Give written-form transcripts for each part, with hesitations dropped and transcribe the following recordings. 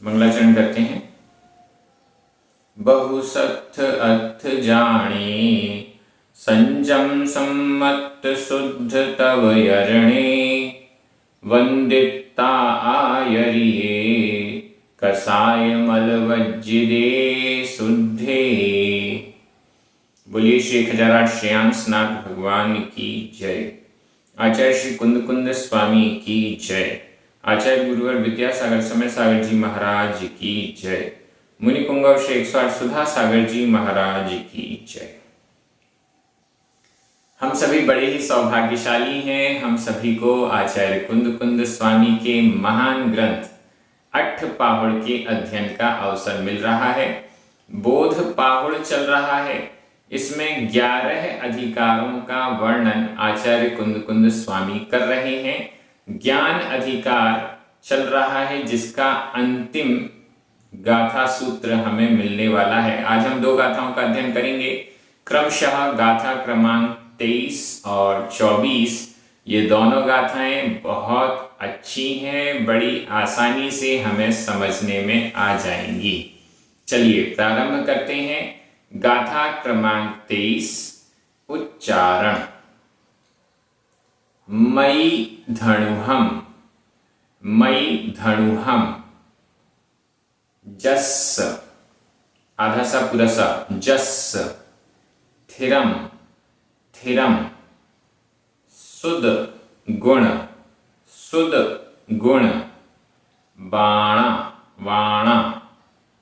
मंगलाचरण करते हैं। बहुसत्थ अर्थ जाने, संजम सम्मत शुद्ध तव यरणे, वंदिता आयरिये कसाय मलवज्जिदे शुद्धे। बोलिए श्री खजाराट श्रेयांसनाथ भगवान की जय। आचार्य श्री कुंद कुंद स्वामी की जय। आचार्य गुरुवर विद्यासागर समय सागर जी महाराज की जय। मुनि पुंगव श्री 108 सुधा सागर जी महाराज की जय। हम सभी बड़े ही सौभाग्यशाली हैं। हम सभी को आचार्य कुंद कुंद स्वामी के महान ग्रंथ अट्ठपाहुड़ के अध्ययन का अवसर मिल रहा है। बोध पाहुड़ चल रहा है। इसमें 11 अधिकारों का वर्णन आचार्य कुंद कुंद स्वामी कर रहे हैं। ज्ञान अधिकार चल रहा है, जिसका अंतिम गाथा सूत्र हमें मिलने वाला है। आज हम 2 गाथाओं का अध्ययन करेंगे, क्रमशः गाथा क्रमांक 23 और 24। ये दोनों गाथाएं बहुत अच्छी हैं, बड़ी आसानी से हमें समझने में आ जाएंगी। चलिए प्रारंभ करते हैं। गाथा क्रमांक 23। उच्चारण। मयि धनुहम, मयि धनुहम। जस्स, आधा सा पूरा सा, जस्स। Theorem, theorem. सुद गुण, सुद गुण। बाणा, वाणा।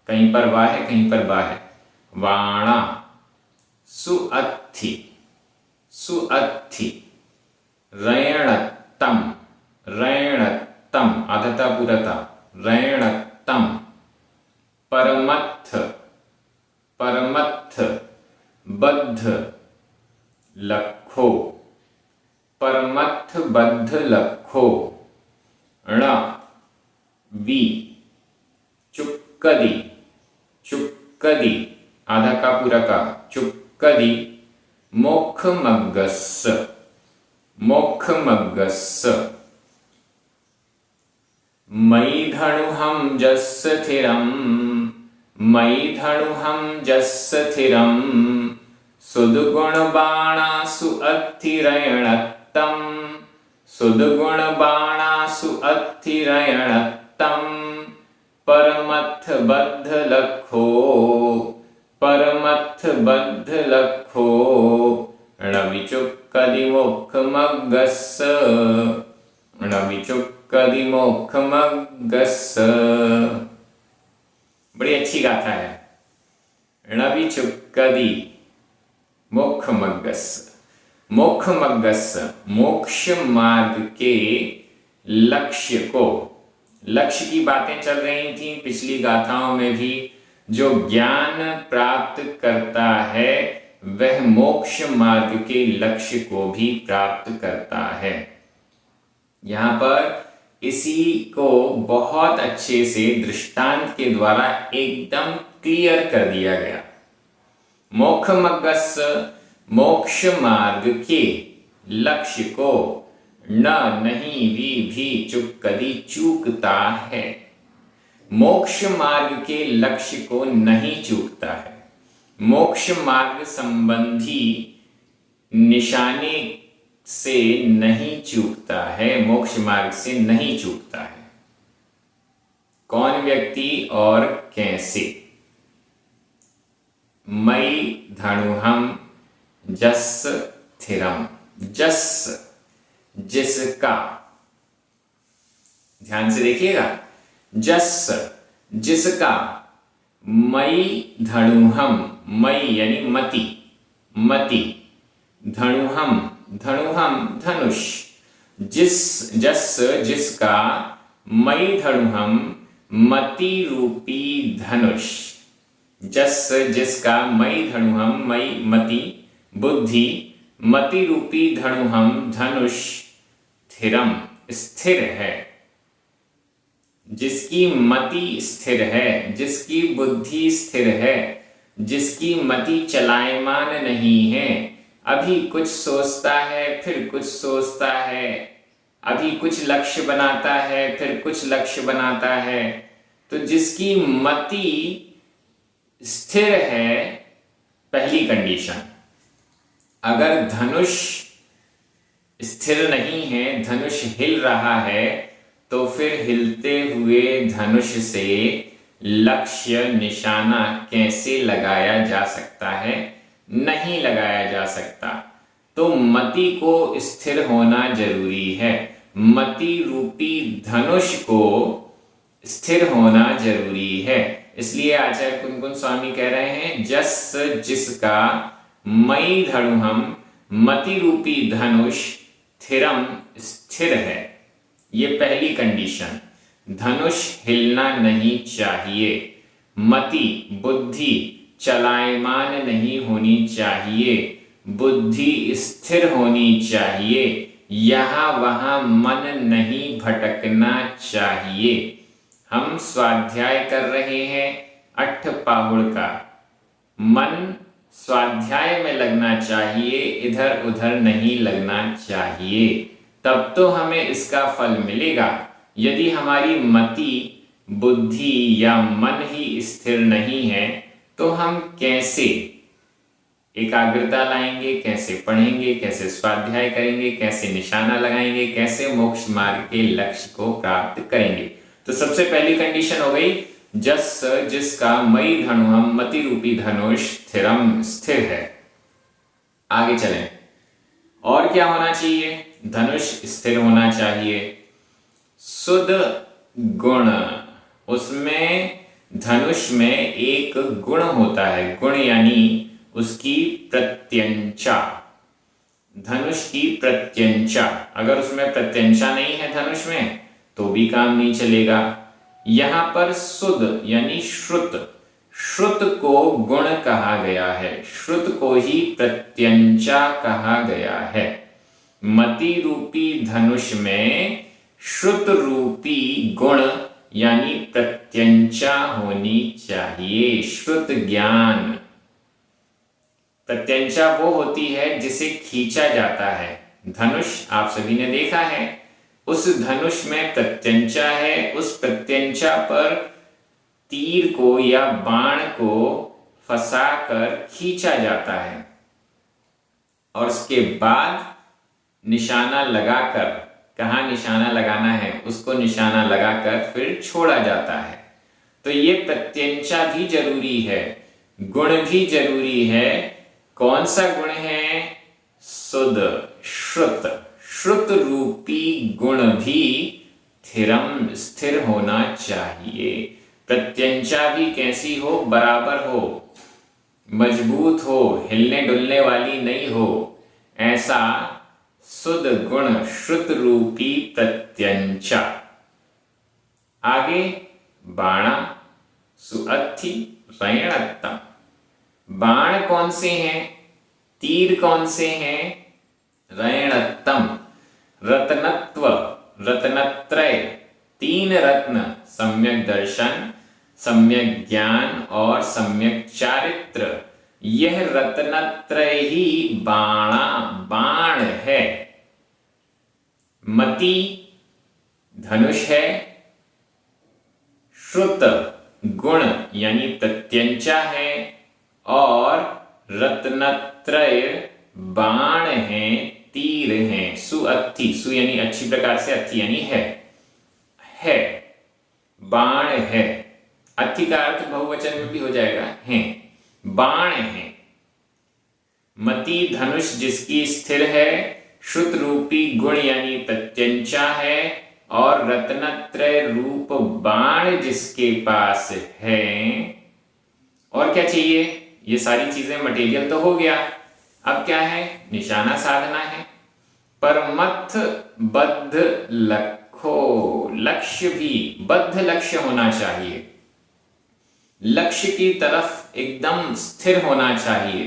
कहीं पर वाह है, कहीं पर बा है। वाणा। सुअत्थि, सुअत्थि। रैणत्तम, रैणत्तम। आधता पूरता, रैणत्तम। परमत्थ, परमत्थ। बद्ध लखो, परमत्थ बद्ध लखो। ण वी। चुक्कदी, चुक्कदी। आधा का पूरा का, चुक्कदी। मोक्षमग्गस्स, मोक्षमग्गस्स। मयि धनुहं जस्स थिरं, मयि धनुहं जस्स थिरं। सुदगुण बाणा सुअत्थिरयणत्तं, सुदगुण बाणा सुअत्थिरयणत्तं। परमत्थ बद्ध लखो, परमत्थ बद्ध लखो। णविचुक्कदि मोक्षमग्गस्स, णविचुक्कदि मोक्षमग्गस्स। बड़ी अच्छी गाथा है। णविचुक्कदि मोक्षमग्गस्स। मोक्षमग्गस्स मोक्ष मार्ग के लक्ष्य को, लक्ष्य की बातें चल रही थी पिछली गाथाओं में भी। जो ज्ञान प्राप्त करता है वह मोक्ष मार्ग के लक्ष्य को भी प्राप्त करता है। यहाँ पर इसी को बहुत अच्छे से दृष्टांत के द्वारा एकदम क्लियर कर दिया गया। मोक्षमग्गस्स मोक्ष मार्ग के लक्ष्य को न नहीं भी चुक्कदी चूकता है। मोक्ष मार्ग के लक्ष्य को नहीं चूकता है। मोक्ष मार्ग संबंधी निशाने से नहीं चूकता है, मोक्ष मार्ग से नहीं चूकता है। कौन व्यक्ति और कैसे? मयि धनुहं जस्स थिरम। जस्स जिसका, ध्यान से देखिएगा, जस्स जिसका। मयि धनुहं, मयि यानी मति, मति। धनुहं, धनुहं धनुष। जिस, जस्स जिसका। मयि धनुहं मति रूपी धनुष। जस्स जिसका। मयि धनुहं मयि मति बुद्धि, मति रूपी धनुहं धनुष। थिरम स्थिर है। जिसकी मति स्थिर है, जिसकी बुद्धि स्थिर है, जिसकी मति चलायमान नहीं है। अभी कुछ सोचता है, फिर कुछ सोचता है, अभी कुछ लक्ष्य बनाता है, फिर कुछ लक्ष्य बनाता है, तो जिसकी मति स्थिर है, पहली कंडीशन। अगर धनुष स्थिर नहीं है, धनुष हिल रहा है, तो फिर हिलते हुए धनुष से लक्ष्य निशाना कैसे लगाया जा सकता है? नहीं लगाया जा सकता। तो मति को स्थिर होना जरूरी है, मति रूपी धनुष को स्थिर होना जरूरी है। इसलिए आचार्य कुंदकुंद स्वामी कह रहे हैं, जस जिसका मयि धनुहम मति रूपी धनुष स्थिरम स्थिर है। ये पहली कंडीशन। धनुष हिलना नहीं चाहिए, मति बुद्धि चलायमान नहीं होनी चाहिए, बुद्धि स्थिर होनी चाहिए, यहां वहां मन नहीं भटकना चाहिए। हम स्वाध्याय कर रहे हैं अट्ठपाहुड़ का, मन स्वाध्याय में लगना चाहिए, इधर उधर नहीं लगना चाहिए, तब तो हमें इसका फल मिलेगा। यदि हमारी मति बुद्धि या मन ही स्थिर नहीं है, तो हम कैसे एकाग्रता लाएंगे, कैसे पढ़ेंगे, कैसे स्वाध्याय करेंगे, कैसे निशाना लगाएंगे, कैसे मोक्ष मार्ग के लक्ष्य को प्राप्त करेंगे? तो सबसे पहली कंडीशन हो गई, जस जिसका मयि धनुहम मति रूपी धनुष स्थिरम स्थिर है। आगे चलें, और क्या होना चाहिए? धनुष स्थिर होना चाहिए। शुद्ध गुण, उसमें धनुष में एक गुण होता है, गुण यानी उसकी प्रत्यंचा, धनुष की प्रत्यंचा। अगर उसमें प्रत्यंचा नहीं है धनुष में, तो भी काम नहीं चलेगा। यहां पर शुद्ध यानी श्रुत, श्रुत को गुण कहा गया है, श्रुत को ही प्रत्यंचा कहा गया है। मति रूपी धनुष में श्रुत रूपी गुण यानी प्रत्यंचा होनी चाहिए। श्रुत ज्ञान, प्रत्यंचा वो होती है जिसे खींचा जाता है। धनुष आप सभी ने देखा है, उस धनुष में प्रत्यंचा है, उस प्रत्यंचा पर तीर को या बाण को फंसाकर खींचा जाता है और उसके बाद निशाना लगाकर, कहाँ निशाना लगाना है उसको निशाना लगाकर फिर छोड़ा जाता है। तो ये प्रत्यंचा भी जरूरी है, गुण भी जरूरी है। कौन सा गुण है? शुद्ध, श्रुत, श्रुत रूपी गुण भी स्थिरम स्थिर होना चाहिए। प्रत्यंचा भी कैसी हो? बराबर हो, मजबूत हो, हिलने डुलने वाली नहीं हो। ऐसा शुद्ध गुण, श्रुत रूपी प्रत्यंचा। आगे बाणा सुअत्थि रयणत्तम। बाण कौन से हैं? तीर कौन से हैं? रयणत्तम, रत्नत्व, रत्नत्रय, तीन रत्न, सम्यक दर्शन, सम्यक ज्ञान और सम्यक चारित्र। यह रत्नत्रय ही बाण है। मति धनुष है, श्रुत गुण यानी प्रत्यंचा है और रत्नत्रय बाण है, तीर हैं। सुअत्थि, सु यानी अच्छी प्रकार से, अत्थि यानी है, बाण है। अत्थि का अर्थ बहुवचन में भी हो जाएगा, है, बाण है। मति धनुष जिसकी स्थिर है, श्रुत रूपी गुण यानी प्रत्यंचा है और रत्नत्रय रूप बाण जिसके पास है। और क्या चाहिए? ये सारी चीजें, मटेरियल तो हो गया, अब क्या है? निशाना साधना है। परमथ बद्ध लक्ष्यो, लक्ष्य भी बद्ध लक्ष्य होना चाहिए, लक्ष्य की तरफ एकदम स्थिर होना चाहिए।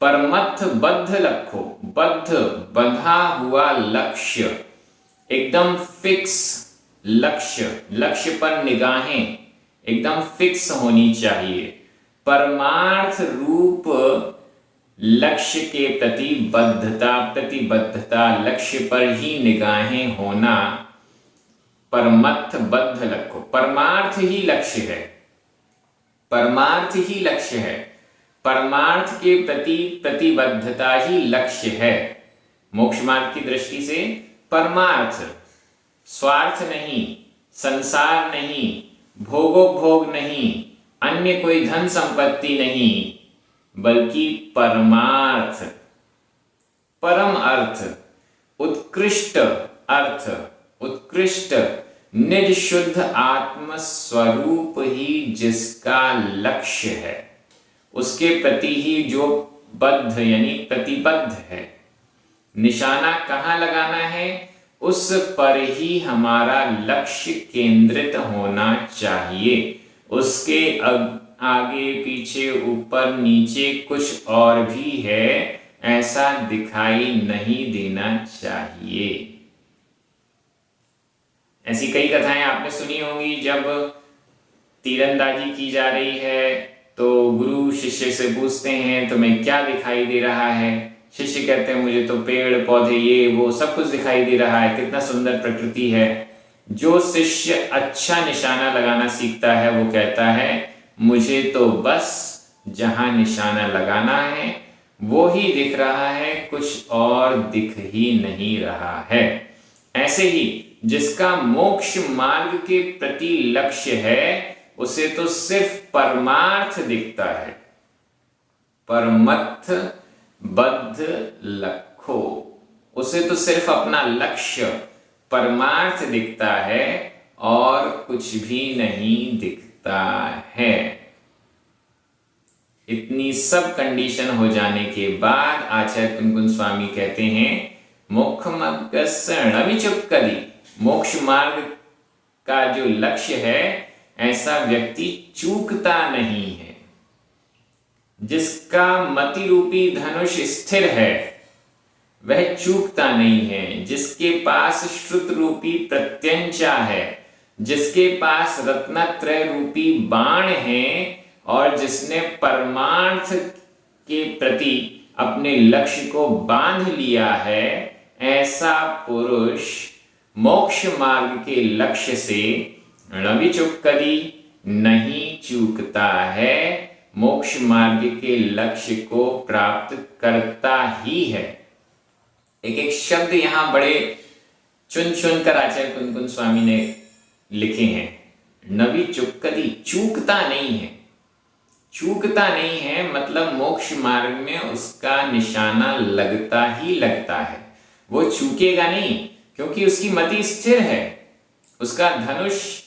परमथ बद्ध लक्ष्यो, बद्ध बंधा हुआ लक्ष्य, एकदम फिक्स लक्ष्य, लक्ष्य पर निगाहें एकदम फिक्स होनी चाहिए। परमार्थ रूप लक्ष्य के प्रति बद्धता, प्रतिबद्धता, लक्ष्य पर ही निगाहें होना, परमत्थ बद्ध लक्ष्य, परमार्थ ही लक्ष्य है, परमार्थ ही लक्ष्य है, परमार्थ के प्रति प्रतिबद्धता ही लक्ष्य है। मोक्ष मार्ग की दृष्टि से परमार्थ, स्वार्थ नहीं, संसार नहीं, भोगोपभोग नहीं, अन्य कोई धन संपत्ति नहीं, बल्कि परमार्थ, परम अर्थ, उत्कृष्ट अर्थ, उत्कृष्ट निज शुद्ध आत्म स्वरूप ही जिसका लक्ष्य है, उसके प्रति ही जो बद्ध यानी प्रतिबद्ध है। निशाना कहाँ लगाना है? उस पर ही हमारा लक्ष्य केंद्रित होना चाहिए। उसके आगे पीछे ऊपर नीचे कुछ और भी है ऐसा दिखाई नहीं देना चाहिए। ऐसी कई कथाएं आपने सुनी होंगी, जब तीरंदाजी की जा रही है तो गुरु शिष्य से पूछते हैं तुम्हें क्या दिखाई दे रहा है? शिष्य कहते हैं मुझे तो पेड़ पौधे ये वो सब कुछ दिखाई दे रहा है, कितना सुंदर प्रकृति है। जो शिष्य अच्छा निशाना लगाना सीखता है वो कहता है मुझे तो बस जहां निशाना लगाना है वो ही दिख रहा है, कुछ और दिख ही नहीं रहा है। ऐसे ही जिसका मोक्ष मार्ग के प्रति लक्ष्य है उसे तो सिर्फ परमार्थ दिखता है, परमत्थ बद्ध लक्ष्यो, उसे तो सिर्फ अपना लक्ष्य परमार्थ दिखता है और कुछ भी नहीं दिखता है। इतनी सब कंडीशन हो जाने के बाद आचार्य कुनकुन स्वामी कहते हैं मोक्षमगसणविचुक्कदि, मोक्ष मार्ग का जो लक्ष्य है ऐसा व्यक्ति चूकता नहीं है। जिसका मति रूपी धनुष स्थिर है वह चूकता नहीं है। जिसके पास श्रुत रूपी प्रत्यंचा है, जिसके पास रत्नत्रय रूपी बाण है और जिसने परमार्थ के प्रति अपने लक्ष्य को बांध लिया है, ऐसा पुरुष मोक्ष मार्ग के लक्ष्य से णविचुक्कदि नहीं चूकता है, मोक्ष मार्ग के लक्ष्य को प्राप्त करता ही है। एक एक शब्द यहां बड़े चुन चुन कर आचार्य कुनकुन स्वामी ने लिखे हैं। णविचुक्कदि, चूकता नहीं है, चूकता नहीं है मतलब मोक्ष मार्ग में उसका निशाना लगता ही लगता है, वो चूकेगा नहीं क्योंकि उसकी मति स्थिर है, उसका धनुष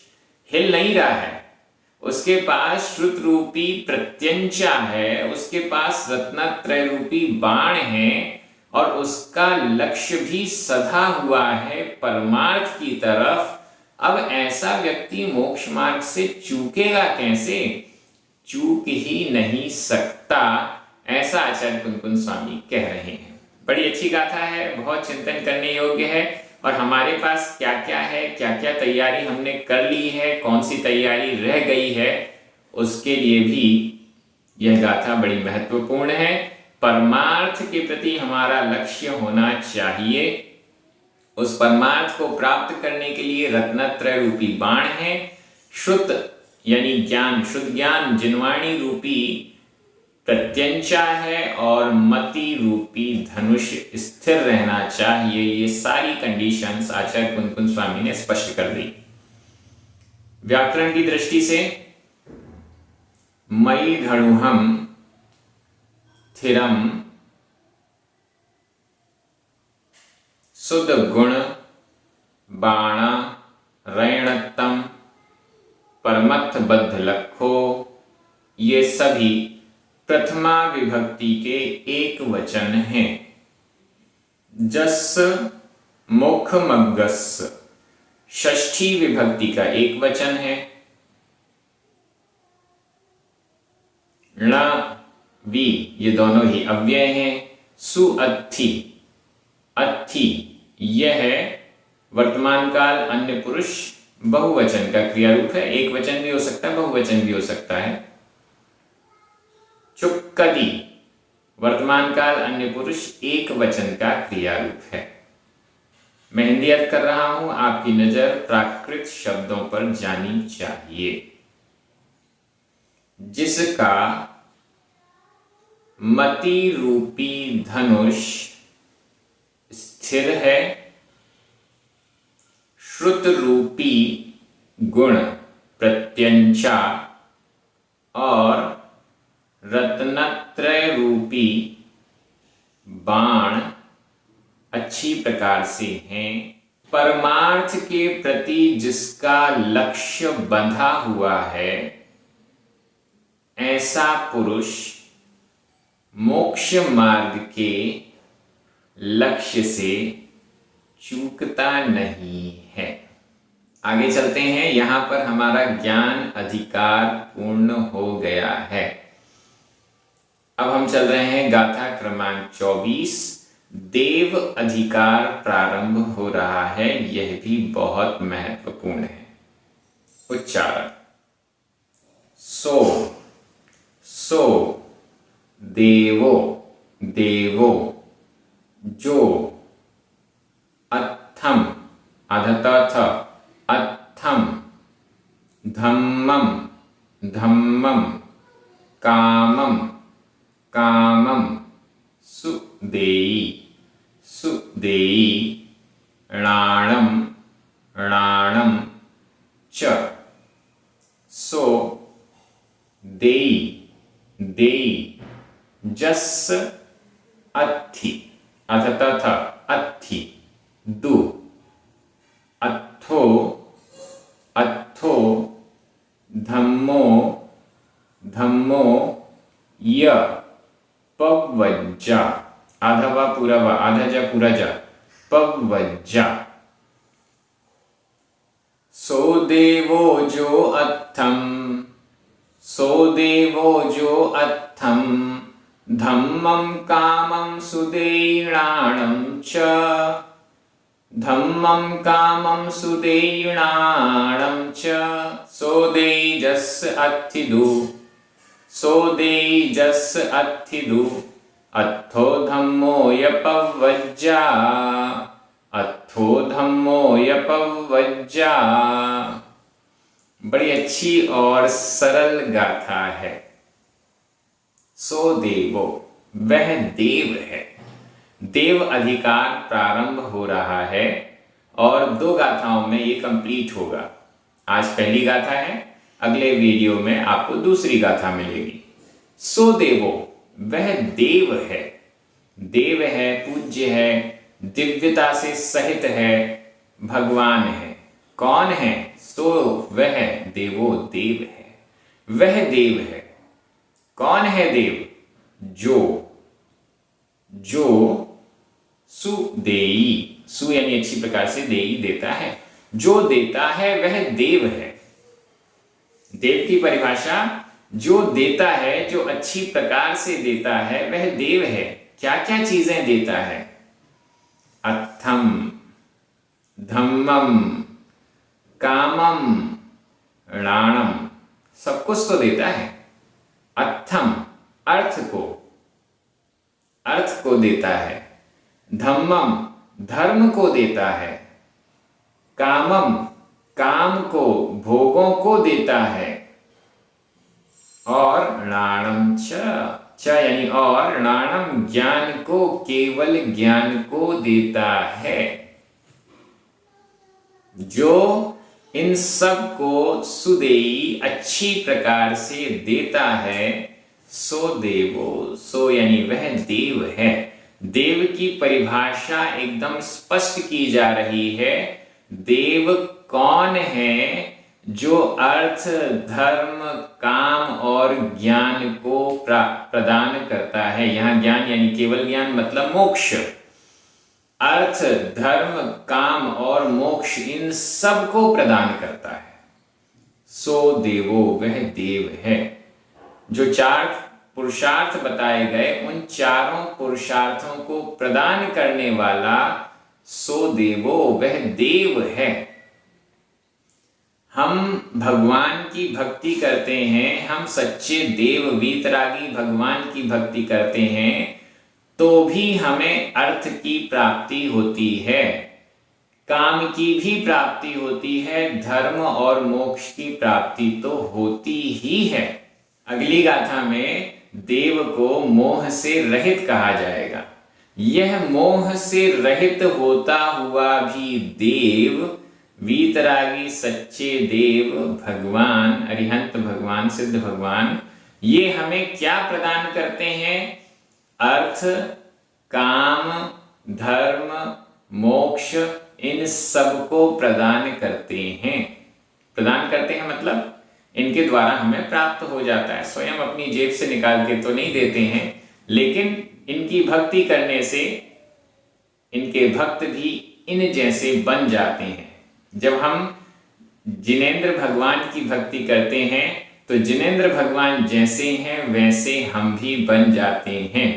हिल नहीं रहा है, उसके पास श्रुत रूपी प्रत्यंचा है, उसके पास रत्नत्रय रूपी बाण है और उसका लक्ष्य भी सधा हुआ है परमार्थ की तरफ। अब ऐसा व्यक्ति मोक्ष मार्ग से चूकेगा कैसे? चूक ही नहीं सकता, ऐसा आचार्य कुनकुन स्वामी कह रहे हैं। बड़ी अच्छी गाथा है, बहुत चिंतन करने योग्य है। और हमारे पास क्या क्या है, क्या क्या तैयारी हमने कर ली है, कौन सी तैयारी रह गई है, उसके लिए भी यह गाथा बड़ी महत्वपूर्ण है। परमार्थ के प्रति हमारा लक्ष्य होना चाहिए। उस परमार्थ को प्राप्त करने के लिए रत्नत्रय रूपी बाण है, श्रुत यानी ज्ञान, शुद्ध ज्ञान जिनवाणी रूपी प्रत्यंचा है और मति रूपी धनुष स्थिर रहना चाहिए। ये सारी कंडीशंस आचार्य कुनकुन स्वामी ने स्पष्ट कर दी। व्याकरण की दृष्टि से मयि धनुहम स्थिरम सुद गुण बाण रैणत्तम परमत्थ बद्ध लक्ष्यो, ये सभी प्रथमा विभक्ति के एक वचन हैं। जस मुख मग्गस षष्ठी विभक्ति का एक वचन है। ण वी ये दोनों ही अव्यय हैं। सुअत्थि, अत्थि यह है वर्तमान काल अन्य पुरुष बहुवचन का क्रिया रूप है। एक वचन भी हो सकता है, बहुवचन भी हो सकता है। चुक्कदि वर्तमान काल अन्य पुरुष एक वचन का क्रिया रूप है। मैं हिंदी अर्थ कर रहा हूं, आपकी नजर प्राकृत शब्दों पर जानी चाहिए। जिसका मति रूपी धनुष स्थिर है, श्रुत रूपी गुण प्रत्यंचा और रत्नत्रय रूपी बाण अच्छी प्रकार से हैं। परमार्थ के प्रति जिसका लक्ष्य बंधा हुआ है, ऐसा पुरुष मोक्ष मार्ग के लक्ष्य से चूकता नहीं है। आगे चलते हैं। यहां पर हमारा ज्ञान अधिकार पूर्ण हो गया है। अब हम चल रहे हैं गाथा क्रमांक 24। देव अधिकार प्रारंभ हो रहा है। यह भी बहुत महत्वपूर्ण है। उच्चारण। सो देवो देवो, जो अत्थम अधतथ अत्थम, धम्मम धम्मम, कामम कामम, सुदेयी सुदेयी, णाणम णाणम च। सो देयी देयी, जस् अत्थि अथतथ अत्थि, दु। अत्थो अत्थो, धम्मो धम्मो, य पवज्जा, आधा वा पूरा वा, आधा जा पूरा जा, पवज्जा। सो देवो जो अत्थम, सो देवो जो अत्थम, धम्मं कामं सुदेयिणाणं च, धम्मं कामं सुदेयिणाणं च। सो देयी जस् अत्थिदु, सो देयी जस् अत्थिदु, अत्थो धम्मो यपवज्जा, अत्थो धम्मो यपवज्जा। बड़ी अच्छी और सरल गाथा है। सो देवो, वह देव है। देव अधिकार प्रारंभ हो रहा है और 2 गाथाओं में ये कंप्लीट होगा। आज पहली गाथा है, अगले वीडियो में आपको दूसरी गाथा मिलेगी। सो देवो, वह देव है। देव है, पूज्य है, दिव्यता से सहित है, भगवान है। कौन है? सो वह देवो, देव है। वह देव है। कौन है देव? जो सुदेयी, सु यानी अच्छी प्रकार से, देयी देता है। जो देता है वह देव है। देव की परिभाषा, जो देता है, जो अच्छी प्रकार से देता है, वह देव है। क्या क्या चीजें देता है? अत्थम, धम्मम, कामम, णाणम, सब कुछ तो देता है। अत्थम, अर्थ को देता है। धम्मम, धर्म को देता है। कामम, काम को, भोगों को देता है। और णाणम च यानी और, णाणम, ज्ञान को, केवल ज्ञान को देता है। जो इन सब को सुदेयी अच्छी प्रकार से देता है, सो देवो, सो यानी वह देव है। देव की परिभाषा एकदम स्पष्ट की जा रही है। देव कौन है? जो अर्थ, धर्म, काम और ज्ञान को प्रदान करता है। यहां ज्ञान यानी केवल ज्ञान, मतलब मोक्ष। अर्थ, धर्म, काम और मोक्ष, इन सब को प्रदान करता है। सो देवो, वह देव है। जो 4 पुरुषार्थ बताए गए, उन चारों पुरुषार्थों को प्रदान करने वाला सो देवो, वह देव है। हम भगवान की भक्ति करते हैं, हम सच्चे देव वीतरागी भगवान की भक्ति करते हैं, तो भी हमें अर्थ की प्राप्ति होती है। काम की भी प्राप्ति होती है, धर्म और मोक्ष की प्राप्ति तो होती ही है। अगली गाथा में देव को मोह से रहित कहा जाएगा। यह मोह से रहित होता हुआ भी देव, वीतरागी सच्चे देव भगवान, अरिहंत भगवान, सिद्ध भगवान, ये हमें क्या प्रदान करते हैं? अर्थ, काम, धर्म, मोक्ष, इन सब को प्रदान करते हैं। प्रदान करते हैं मतलब इनके द्वारा हमें प्राप्त हो जाता है। स्वयं अपनी जेब से निकाल के तो नहीं देते हैं, लेकिन इनकी भक्ति करने से इनके भक्त भी इन जैसे बन जाते हैं। जब हम जिनेंद्र भगवान की भक्ति करते हैं तो जिनेंद्र भगवान जैसे हैं वैसे हम भी बन जाते हैं।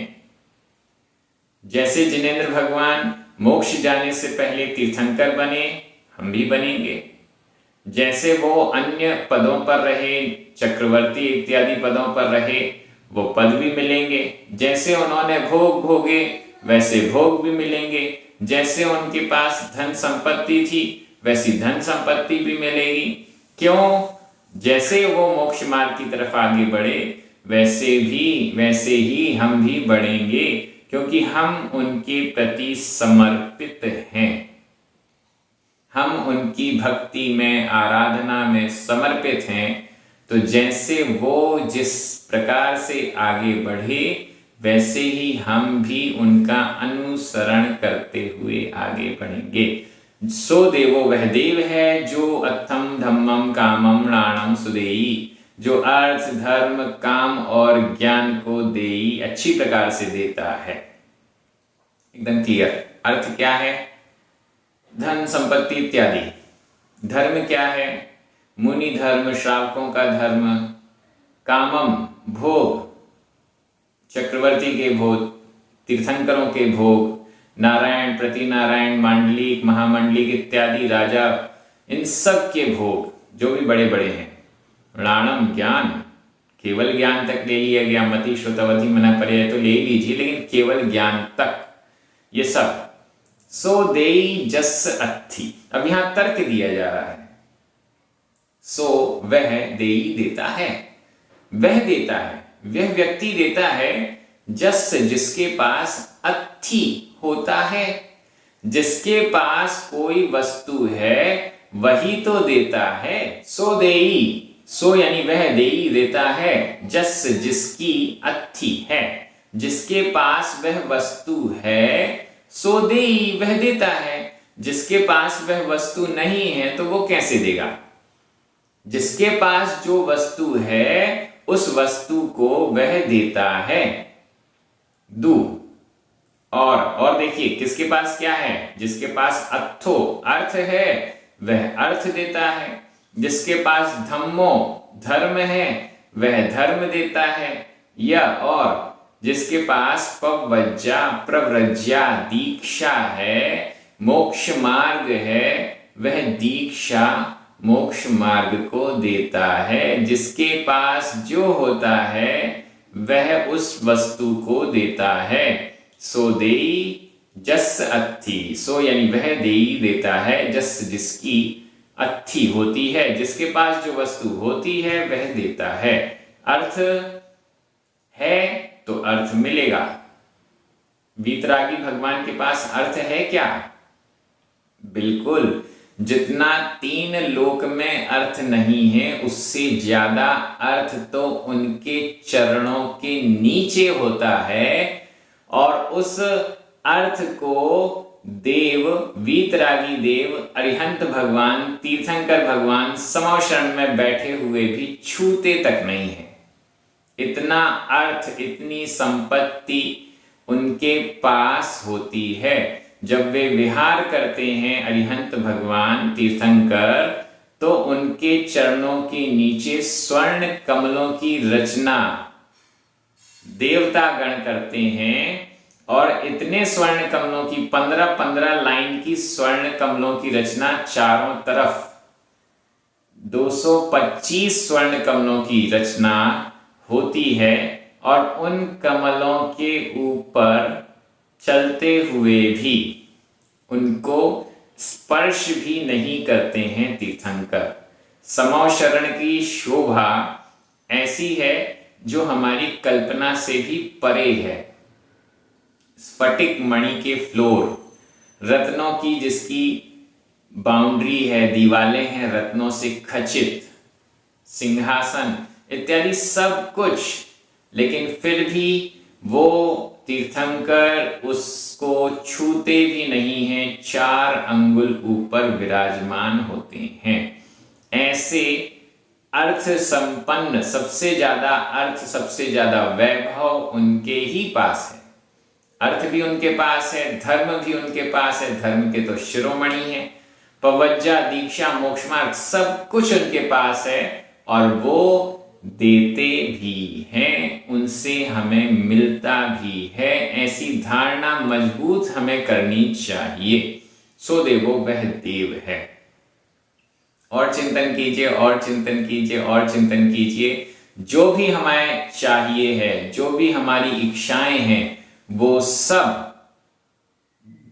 जैसे जिनेंद्र भगवान मोक्ष जाने से पहले तीर्थंकर बने, हम भी बनेंगे। जैसे वो अन्य पदों पर रहे, चक्रवर्ती इत्यादि पदों पर रहे, वो पद भी मिलेंगे। जैसे उन्होंने भोग भोगे वैसे भोग भी मिलेंगे। जैसे उनके पास धन संपत्ति थी वैसी धन संपत्ति भी मिलेगी। क्यों? जैसे वो मोक्ष मार्ग की तरफ आगे बढ़े वैसे ही हम भी बढ़ेंगे, क्योंकि हम उनके प्रति समर्पित हैं। हम उनकी भक्ति में, आराधना में समर्पित हैं। तो जैसे वो जिस प्रकार से आगे बढ़े वैसे ही हम भी उनका अनुसरण करते हुए आगे बढ़ेंगे। सो देवो, वह देव है जो अर्थम धम्मम कामम नृणां सुदेई, जो अर्थ, धर्म, काम और ज्ञान को देई, अच्छी प्रकार से देता है। एकदम क्लियर। अर्थ क्या है? धन संपत्ति इत्यादि। धर्म क्या है? मुनि धर्म, श्रावकों का धर्म। कामम, भोग, चक्रवर्ती के भोग, तीर्थंकरों के भोग, नारायण, प्रति नारायण, मांडलिक, महामंडलिक इत्यादि राजा, इन सब के भोग जो भी बड़े बड़े हैं। नृणां, ज्ञान, केवल ज्ञान तक ले लिया गया। मति श्रुतवधि मना पर्याय तो ले लीजिए, लेकिन केवल ज्ञान तक, ये सब। सो देई जस अत्थि, अब यहां तर्क दिया जा रहा है। सो वह देई देता है, वह देता है, वह व्यक्ति देता है, जस जिसके पास अत्थि होता है, जिसके पास कोई वस्तु है वही तो देता है। सो देई, सो यानी वह देई देता है, जस जिसकी अत्थि है, जिसके पास वह वस्तु है, सो देई वह देता है। जिसके पास वह वस्तु नहीं है तो वो कैसे देगा? जिसके पास जो वस्तु है उस वस्तु को वह देता है। दू, और देखिए किसके पास क्या है? जिसके पास अर्थो, अर्थ है, वह अर्थ देता है। जिसके पास धम्मो, धर्म है, वह धर्म देता है। या और जिसके पास पवज्जा, प्रव्रज्या, दीक्षा है, मोक्ष मार्ग है, वह दीक्षा मोक्ष मार्ग को देता है। जिसके पास जो होता है वह उस वस्तु को देता है। सो देई जस अत्थि, सो यानी वह देई देता है, जस जिसकी अत्थि होती है, जिसके पास जो वस्तु होती है वह देता है। अर्थ है तो अर्थ मिलेगा। वीतरागी भगवान के पास अर्थ है क्या? बिल्कुल। जितना तीन लोक में अर्थ नहीं है उससे ज्यादा अर्थ तो उनके चरणों के नीचे होता है, और उस अर्थ को देव, वीतरागी देव, अरिहंत भगवान, तीर्थंकर भगवान समव शरण में बैठे हुए भी छूते तक नहीं है। इतना अर्थ, इतनी संपत्ति उनके पास होती है। जब वे विहार करते हैं अरिहंत भगवान, तीर्थंकर, तो उनके चरणों के नीचे स्वर्ण कमलों की रचना देवता गण करते हैं, और इतने स्वर्ण कमलों की 15-15 लाइन की स्वर्ण कमलों की रचना चारों तरफ, 225 स्वर्ण कमलों की रचना होती है, और उन कमलों के ऊपर चलते हुए भी उनको स्पर्श भी नहीं करते हैं तीर्थंकर। समौ शरण की शोभा ऐसी है जो हमारी कल्पना से भी परे है। स्फटिक मणि के फ्लोर, रत्नों की जिसकी बाउंड्री है, दीवारें हैं रत्नों से खचित, सिंहासन इत्यादि सब कुछ, लेकिन फिर भी वो तीर्थंकर उसको छूते भी नहीं हैं, 4 अंगुल ऊपर विराजमान होते हैं। ऐसे अर्थ संपन्न, सबसे ज्यादा अर्थ, सबसे ज्यादा वैभव उनके ही पास है। अर्थ भी उनके पास है, धर्म भी उनके पास है, धर्म के तो शिरोमणि है, पवज्जा, दीक्षा, मोक्ष मार्ग सब कुछ उनके पास है और वो देते भी हैं, उनसे हमें मिलता भी है। ऐसी धारणा मजबूत हमें करनी चाहिए। सो देवो वह देव है। और चिंतन कीजिए, और चिंतन कीजिए, और चिंतन कीजिए। जो भी हमें चाहिए है, जो भी हमारी इच्छाएं हैं, वो सब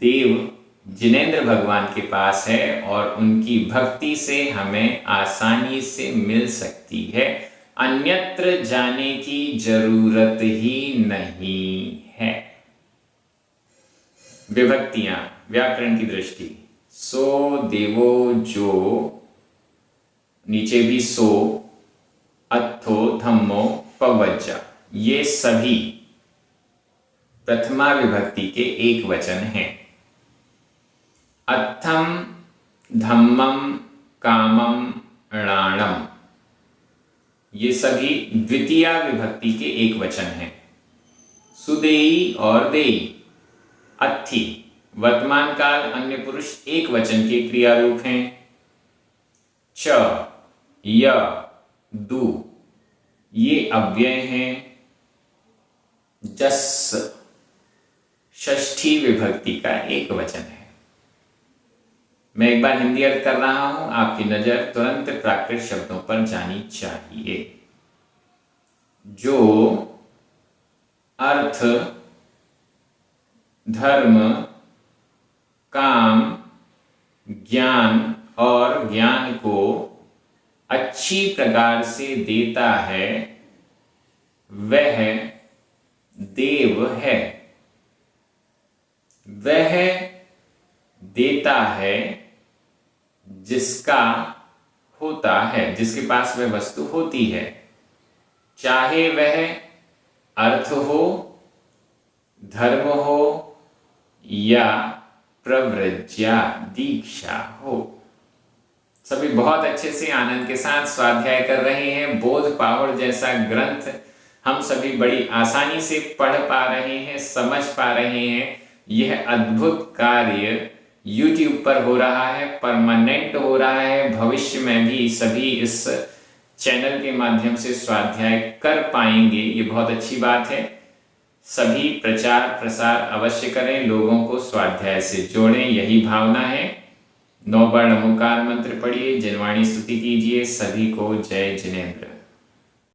देव जिनेंद्र भगवान के पास है और उनकी भक्ति से हमें आसानी से मिल सकती है। अन्यत्र जाने की जरूरत ही नहीं है। विभक्तियां व्याकरण की दृष्टि, सो देवो, जो, नीचे भी सो, अथो, धम्मो, पवज्जा, ये सभी प्रथमा विभक्ति के एक वचन हैं। अथम, धम्मम, कामम, णाणम, ये सभी द्वितीया विभक्ति के एक वचन हैं। सुदेई और देई, अत्थि वर्तमान काल अन्य पुरुष एक वचन के क्रिया रूप हैं। च, य, दु, ये अव्यय हैं। जस षष्ठी विभक्ति का एक वचन है। मैं एक बार हिंदी अर्थ कर रहा हूं, आपकी नजर तुरंत प्राकृत शब्दों पर जानी चाहिए। जो अर्थ, धर्म, काम, ज्ञान और ज्ञान को अच्छी प्रकार से देता है, वह देव है। वह देता है जिसका होता है, जिसके पास वह वस्तु होती है, चाहे वह अर्थ हो, धर्म हो या प्रव्रज्या, दीक्षा हो। सभी बहुत अच्छे से आनंद के साथ स्वाध्याय कर रहे हैं। बोध पाहुड़ जैसा ग्रंथ हम सभी बड़ी आसानी से पढ़ पा रहे हैं, समझ पा रहे हैं। यह अद्भुत कार्य YouTube पर हो रहा है, परमानेंट हो रहा है। भविष्य में भी सभी इस चैनल के माध्यम से स्वाध्याय कर पाएंगे, ये बहुत अच्छी बात है। सभी प्रचार प्रसार अवश्य करें, लोगों को स्वाध्याय से जोड़ें, यही भावना है। 9 बार नमोकार मंत्र पढ़िए, जिनवाणी स्तुति कीजिए। सभी को जय जिनेंद्र।